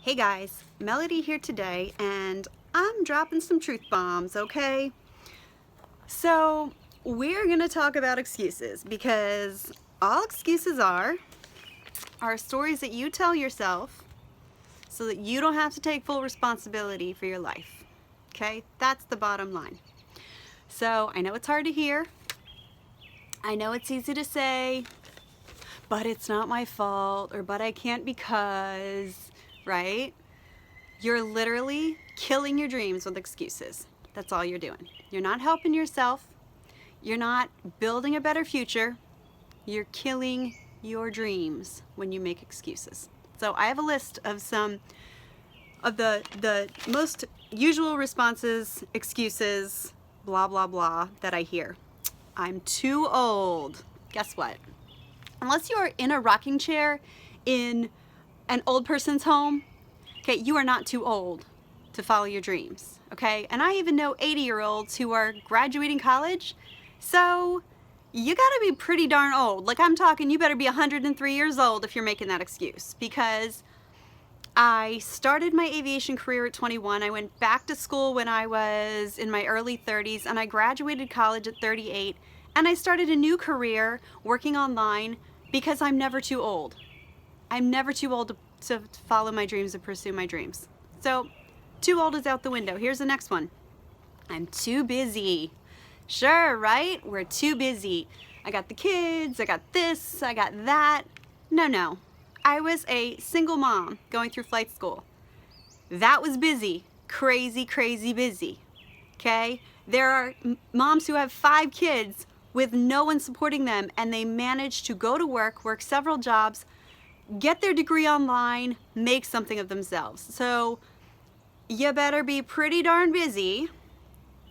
Hey guys, Melody here today, and I'm dropping some truth bombs, okay? So, we're gonna talk about excuses because all excuses are stories that you tell yourself so that you don't have to take full responsibility for your life, okay? That's the bottom line. So, I know it's hard to hear, I know it's easy to say, but it's not my fault, or but I can't because, right? You're literally killing your dreams with excuses. That's all you're doing. You're not helping yourself. You're not building a better future. You're killing your dreams when you make excuses. So I have a list of some of the most usual responses, excuses, blah, blah, blah, that I hear. I'm too old. Guess what? Unless you are in a rocking chair in an old person's home, okay, you are not too old to follow your dreams, okay? And I even know 80-year-olds who are graduating college, so you gotta be pretty darn old. Like, I'm talking, you better be 103 years old if you're making that excuse, because I started my aviation career at 21. I went back to school when I was in my early 30s, and I graduated college at 38, and I started a new career working online because I'm never too old. I'm never too old to follow my dreams and pursue my dreams. So, too old is out the window. Here's the next one. I'm too busy. Sure, right? We're too busy. I got the kids, I got this, I got that. No. I was a single mom going through flight school. That was busy. Crazy, crazy busy. Okay? There are moms who have 5 kids with no one supporting them, and they manage to go to work several jobs, get their degree online, make something of themselves. So you better be pretty darn busy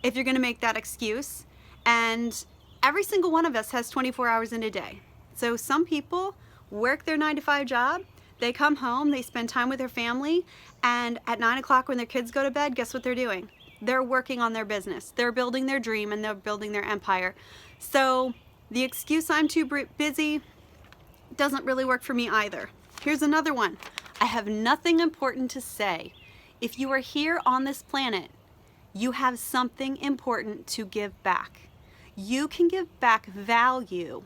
if you're gonna make that excuse. And every single one of us has 24 hours in a day. So some people work their 9-to-5 job, they come home, they spend time with their family, and at 9 o'clock when their kids go to bed, guess what they're doing? They're working on their business. They're building their dream and they're building their empire. So the excuse I'm too busy doesn't really work for me either. Here's another one. I have nothing important to say. If you are here on this planet, you have something important to give back. You can give back value.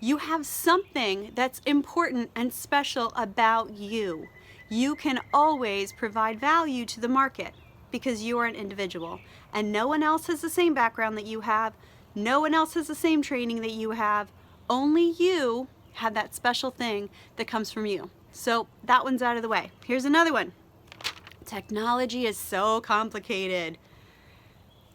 You have something that's important and special about you. You can always provide value to the market because you are an individual, and no one else has the same background that you have. No one else has the same training that you have. Only you have that special thing that comes from you. So that one's out of the way. Here's another one. Technology is so complicated.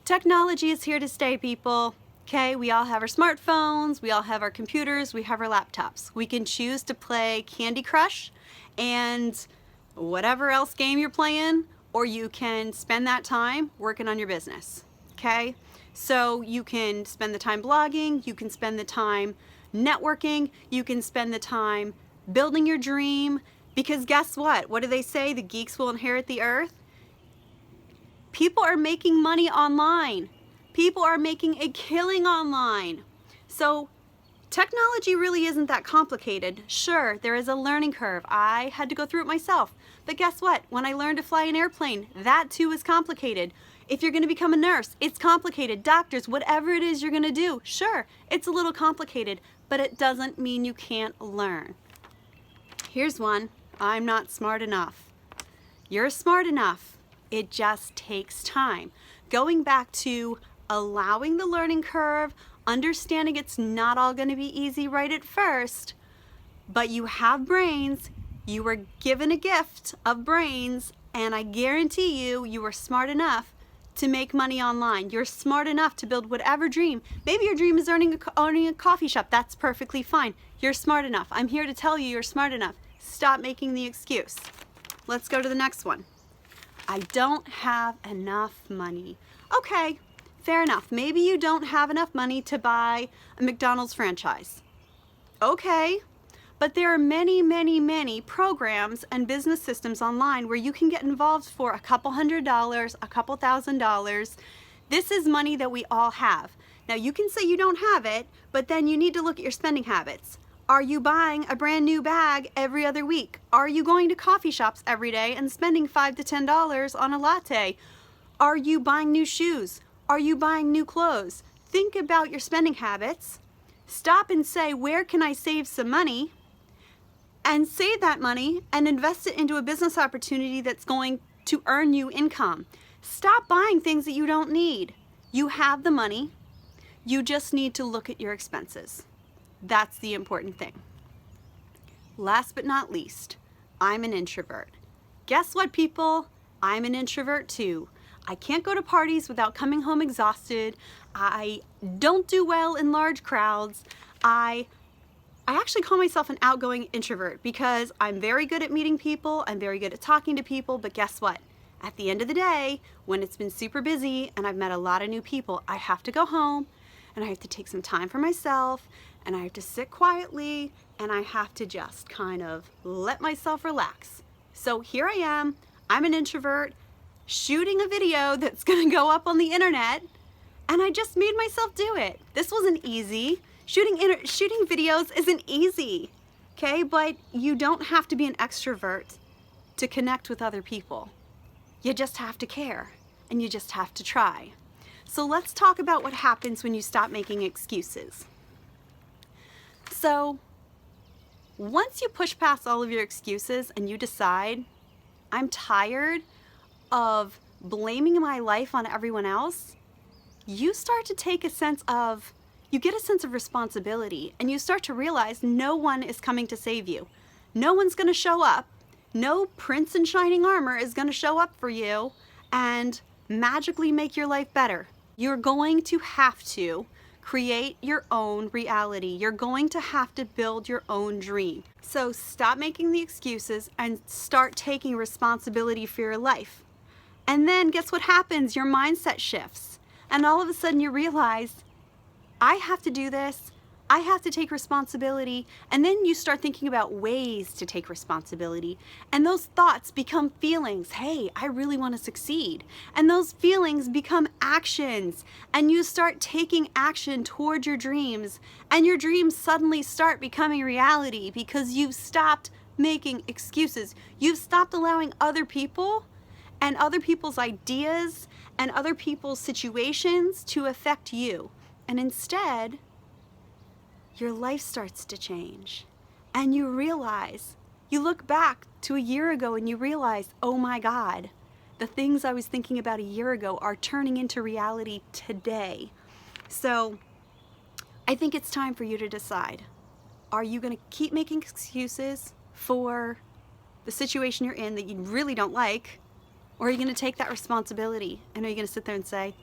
Technology is here to stay, people. Okay, we all have our smartphones, we all have our computers, we have our laptops. We can choose to play Candy Crush and whatever else game you're playing, or you can spend that time working on your business. Okay, so you can spend the time blogging, you can spend the time networking, you can spend the time building your dream, because guess what? What do they say? The geeks will inherit the earth. People are making money online. People are making a killing online. So technology really isn't that complicated. Sure, there is a learning curve. I had to go through it myself. But guess what? When I learned to fly an airplane, that too is complicated. If you're going to become a nurse, it's complicated. Doctors, whatever it is you're going to do, sure, it's a little complicated, but it doesn't mean you can't learn. Here's one. I'm not smart enough. You're smart enough. It just takes time. Going back to allowing the learning curve, understanding it's not all going to be easy right at first, but you have brains. You were given a gift of brains, and I guarantee you, you were smart enough to make money online. You're smart enough to build whatever dream. Maybe your dream is owning a coffee shop. That's perfectly fine. You're smart enough. I'm here to tell you you're smart enough. Stop making the excuse. Let's go to the next one. I don't have enough money. Okay, fair enough. Maybe you don't have enough money to buy a McDonald's franchise. Okay, but there are many programs and business systems online where you can get involved for a couple $100, a couple $1,000. This is money that we all have. Now you can say you don't have it, but then you need to look at your spending habits. Are you buying a brand new bag every other week? Are you going to coffee shops every day and spending $5 to $10 on a latte? Are you buying new shoes? Are you buying new clothes? Think about your spending habits. Stop and say, where can I save some money? And save that money and invest it into a business opportunity that's going to earn you income. Stop buying things that you don't need. You have the money. You just need to look at your expenses. That's the important thing. Last but not least, I'm an introvert. Guess what, people? I'm an introvert too. I can't go to parties without coming home exhausted. I don't do well in large crowds. I actually call myself an outgoing introvert because I'm very good at meeting people. I'm very good at talking to people, but guess what? At the end of the day, when it's been super busy and I've met a lot of new people, I have to go home and I have to take some time for myself and I have to sit quietly and I have to just kind of let myself relax. So here I am, I'm an introvert shooting a video that's gonna go up on the internet, and I just made myself do it. This wasn't easy. Shooting videos isn't easy, okay? But you don't have to be an extrovert to connect with other people. You just have to care and you just have to try. So let's talk about what happens when you stop making excuses. So once you push past all of your excuses and you decide, I'm tired of blaming my life on everyone else, you start to take a sense of, you get a sense of responsibility and you start to realize no one is coming to save you. No one's gonna show up. No prince in shining armor is gonna show up for you and magically make your life better. You're going to have to create your own reality. You're going to have to build your own dream. So stop making the excuses and start taking responsibility for your life. And then guess what happens? Your mindset shifts. And all of a sudden you realize, I have to do this. I have to take responsibility. And then you start thinking about ways to take responsibility. And those thoughts become feelings. Hey, I really want to succeed. And those feelings become actions. And you start taking action toward your dreams. And your dreams suddenly start becoming reality because you've stopped making excuses. You've stopped allowing other people and other people's ideas and other people's situations to affect you. And instead, your life starts to change. And you realize, you look back to a year ago and you realize, oh my God, the things I was thinking about a year ago are turning into reality today. So I think it's time for you to decide. Are you going to keep making excuses for the situation you're in that you really don't like? Or are you going to take that responsibility? And are you going to sit there and say,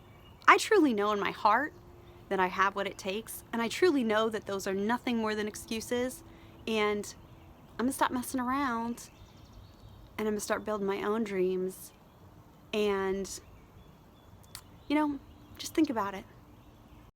I truly know in my heart that I have what it takes, and I truly know that those are nothing more than excuses, and I'm going to stop messing around, and I'm going to start building my own dreams, and, just think about it.